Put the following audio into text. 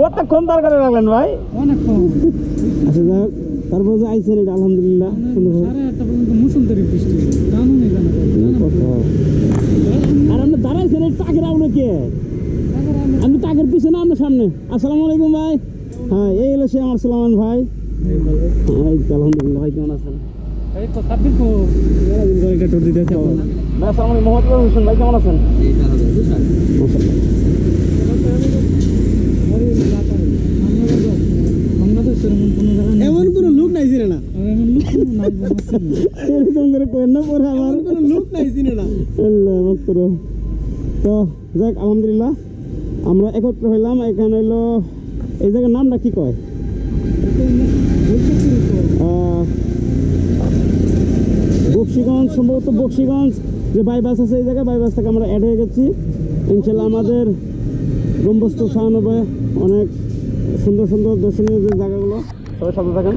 কতক্ষণ তার করে রাখলেন ভাই? অনেকক্ষণ। আচ্ছা যাই হোক, তারপর যে আইসেন এটা আলহামদুলিল্লাহ সুন্দর। 8:30 পর্যন্ত মুষলধারে বৃষ্টি, জানো না জানো। আর আপনি দাঁড়াইছেন এই টাকের আউনে কে? আমি টাকের পিছনে আপনার সামনে। আসসালামু আলাইকুম ভাই। হ্যাঁ এই হলো সে আমার সালামান ভাই। আলহামদুলিল্লাহ ভাই, কেমন আছেন? এই তো 26 কো ভাই আসসালামু আলাইকুম। মোহাম্মদ হোসেন ভাই কেমন আছেন? এমন কোনো লুক নাই ছিল না, এমন লুক কোনো নাই জানা। এরকম করে করেন না, পরে আমার কোনো লুক নাই ছিল না। আল্লাহ মাফ করো। তো যাক আলহামদুলিল্লাহ আমরা একত্র হইলাম। এখানে হইলো এই জায়গার নামটা কি কয়? বক্সিগঞ্জ, সম্ভবত বক্সিগঞ্জ যে বাইপাস আছে এই জায়গায়, বাইপাস থেকে আমরা অ্যাড হয়ে গেছি। ইনশাল্লাহ আমাদের গম্বুজ শাহানবায় অনেক সুন্দর সুন্দর দর্শনীয় যে জায়গাগুলো, সবাই সাথে থাকেন।